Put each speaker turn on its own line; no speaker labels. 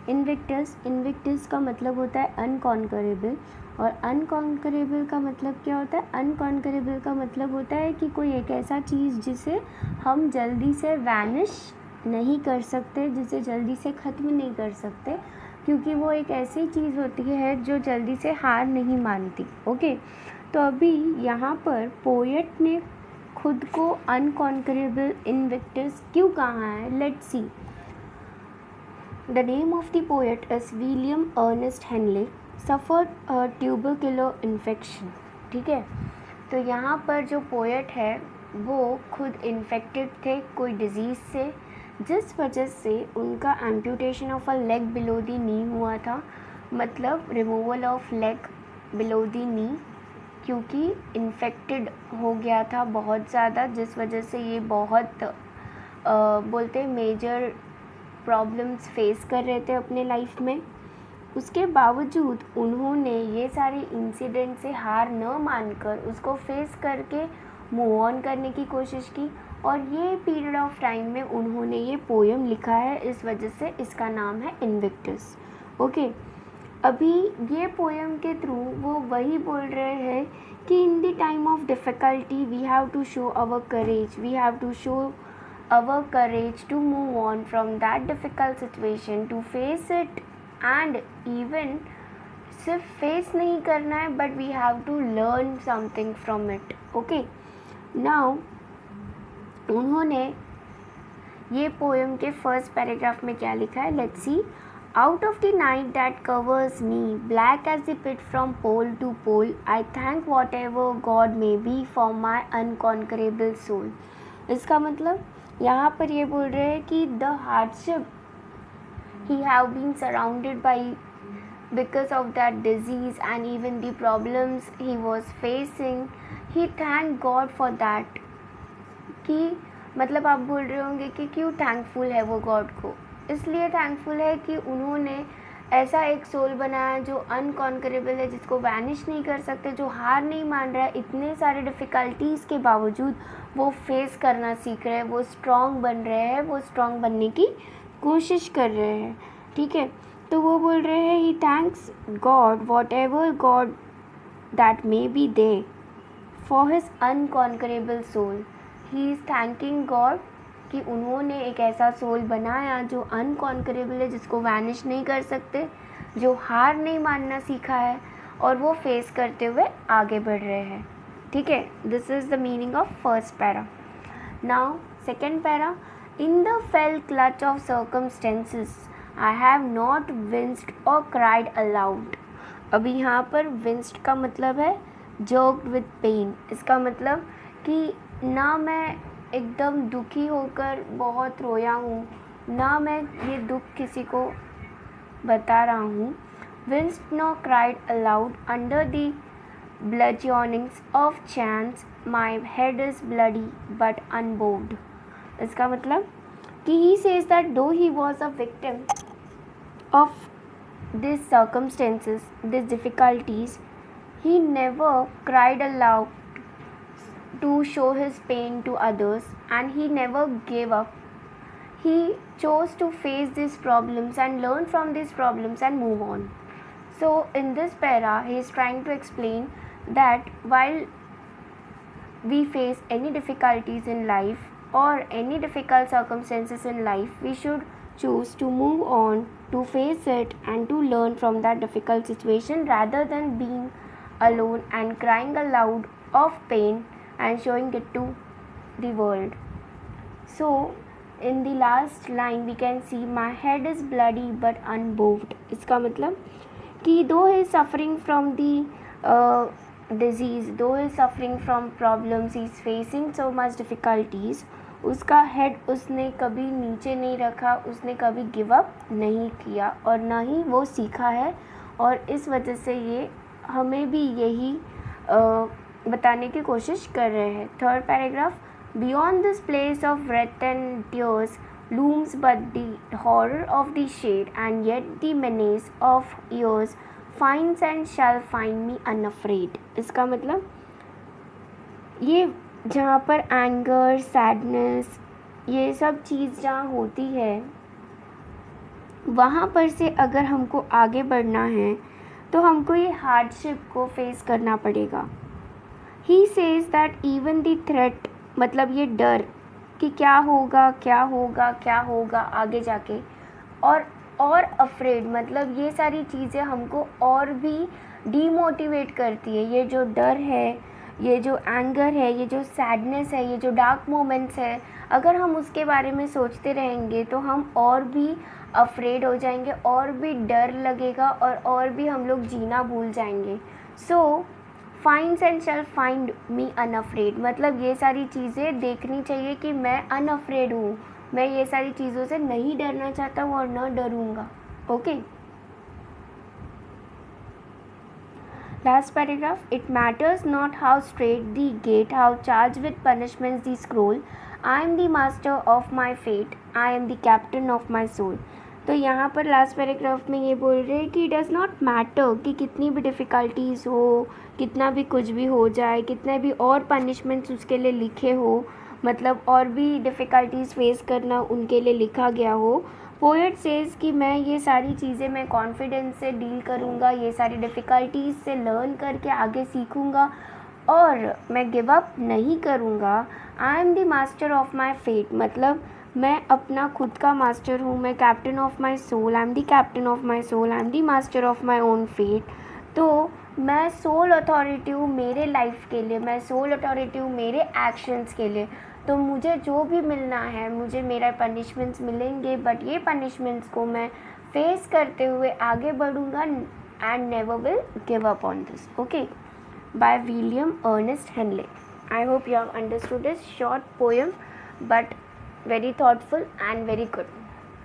Invictus, Invictus का मतलब होता है अनकॉन्करेबल, और अनकॉन्करेबल का मतलब क्या होता है? अनकॉन्करेबल का मतलब होता है कि कोई एक ऐसा चीज़ जिसे हम जल्दी से वैनिश नहीं कर सकते, जिसे जल्दी से ख़त्म नहीं कर सकते, क्योंकि वो एक ऐसी चीज़ होती है जो जल्दी से हार नहीं मानती। ओके, तो अभी यहाँ पर पोएट ने खुद को अनकॉन्करेबल इनविक्टस क्यों कहा है? Let's see. The name of the poet is William Ernest Henley, suffered a tubercular infection. ठीक है, तो यहाँ पर जो पोएट है वो खुद इन्फेक्टेड थे कोई डिजीज़ से, जिस वजह से उनका amputation of a leg below the knee हुआ था, मतलब removal of leg below the knee, क्योंकि इन्फेक्टेड हो गया था बहुत ज़्यादा, जिस वजह से ये बहुत बोलते मेजर प्रॉब्लम्स फेस कर रहे थे अपने लाइफ में। उसके बावजूद उन्होंने ये सारे इंसिडेंट से हार न मानकर उसको फेस करके मूव ऑन करने की कोशिश की, और ये पीरियड ऑफ टाइम में उन्होंने ये पोएम लिखा है, इस वजह से इसका नाम है इनविक्टस। ओके, अभी ये पोएम के थ्रू वो वही बोल रहे हैं कि in the time of difficulty we have to show our courage, we have to show our courage to move on from that difficult situation, to face it, and even सिर्फ face नहीं करना है but we have to learn something from it. Okay, now उन्होंने ये poem के first paragraph में क्या लिखा है? Let's C. Out of the night that covers me, black as the pit from pole to pole, I thank whatever God may be for my unconquerable soul. इसका मतलब यहाँ पर ये बोल रहे हैं कि the hardship he have been surrounded by because of that disease and even the problems he was facing, he thanked God for that. कि मतलब आप बोल रहे होंगे कि क्यों थैंकफुल है वो गॉड को? इसलिए थैंकफुल है कि उन्होंने ऐसा एक सोल बनाया जो अनकॉन्करेबल है, जिसको वैनिश नहीं कर सकते, जो हार नहीं मान रहा है। इतने सारे डिफ़िकल्टीज़ के बावजूद वो फेस करना सीख रहे हैं, वो स्ट्रॉन्ग बन रहे हैं, वो स्ट्रॉन्ग बनने की कोशिश कर रहे हैं। ठीक है, तो वो बोल रहे हैं he thanks god whatever god that may be they for his unconquerable soul. He is thanking god कि उन्होंने एक ऐसा सोल बनाया जो अनकॉन्करेबल है, जिसको वैनिश नहीं कर सकते, जो हार नहीं मानना सीखा है, और वो फेस करते हुए आगे बढ़ रहे हैं। ठीक है, this is the meaning of first para. Now second para. In the fail clutch of circumstances I have not विंस्ड और क्राइड अलाउड। अभी यहाँ पर विंस्ड का मतलब है जर्क्ड विद पेन। इसका मतलब कि ना मैं एकदम दुखी होकर बहुत रोया हूँ, ना मैं ये दुख किसी को बता रहा हूँ। Winced nor cried aloud under the bludgeonings of chance, my head is bloody but unbowed. इसका मतलब कि he says that though he was a victim of these circumstances, these difficulties, he never cried aloud to show his pain to others, and he never gave up. He chose to face these problems and learn from these problems and move on. So in this para he is trying to explain that while we face any difficulties in life or any difficult circumstances in life, we should choose to move on, to face it, and to learn from that difficult situation, rather than being alone and crying aloud of pain and showing it to the world. So in the last line we can see my head is bloody but unbowed. इसका मतलब कि though he is suffering from the disease, though he is suffering from problems, he is facing so much difficulties, उसका head उसने कभी नीचे नहीं रखा, उसने कभी गिव अप नहीं किया, और ना ही वो सीखा है, और इस वजह से ये हमें भी यही बताने की कोशिश कर रहे हैं। Third paragraph. Beyond this place of wrath and tears looms but the horror of the shade, and yet the menace of years finds and shall find me unafraid. इसका मतलब ये जहाँ पर एंगर, सैडनेस, ये सब चीज़ जहाँ होती है, वहाँ पर से अगर हमको आगे बढ़ना है तो हमको ये हार्डशिप को फेस करना पड़ेगा। He says that even the threat, मतलब ये डर कि क्या होगा क्या होगा क्या होगा आगे जाके, और अफ्रेड, मतलब ये सारी चीज़ें हमको और भी डीमोटिवेट करती है। ये जो डर है, ये जो एंगर है, ये जो सैडनेस है, ये जो डार्क मोमेंट्स है, अगर हम उसके बारे में सोचते रहेंगे तो हम और भी अफ्रेड हो जाएंगे, और भी डर लगेगा, और भी हम लोग जीना भूल जाएंगे। So finds and shall find me unafraid, मतलब ये सारी चीज़ें देखनी चाहिए कि मैं अनअफ्रेड हूँ, मैं ये सारी चीज़ों से नहीं डरना चाहता हूँ और न डरूँगा। Okay, last paragraph. It matters not how straight the gate, how charged with punishments the scroll. I am the master of my fate. I am the captain of my soul. तो यहाँ पर लास्ट पैराग्राफ में ये बोल रहे हैं कि does not matter कि कितनी भी डिफ़िकल्टीज़ हो, कितना भी कुछ भी हो जाए, कितने भी और पनिशमेंट्स उसके लिए लिखे हो, मतलब और भी डिफ़िकल्टीज़ फेस करना उनके लिए लिखा गया हो, पोएट सेज़ कि मैं ये सारी चीज़ें मैं कॉन्फिडेंस से डील करूँगा, ये सारी डिफ़िकल्टीज़ से लर्न करके आगे सीखूँगा और मैं गिव अप नहीं करूँगा। I am the master of my fate, मतलब मैं अपना खुद का मास्टर हूँ, मैं captain of my soul, I am the captain of my soul, I am the master of my own fate. तो मैं सोल अथॉरिटी हूँ मेरे लाइफ के लिए, मैं सोल अथॉरिटी हूँ मेरे एक्शंस के लिए। तो मुझे जो भी मिलना है, मुझे मेरा पनिशमेंट्स मिलेंगे, बट ये पनिशमेंट्स को मैं फेस करते हुए आगे बढ़ूँगा and never will give up on this. Okay, by William Ernest Henley. I hope you have understood this short poem, but very thoughtful and very good.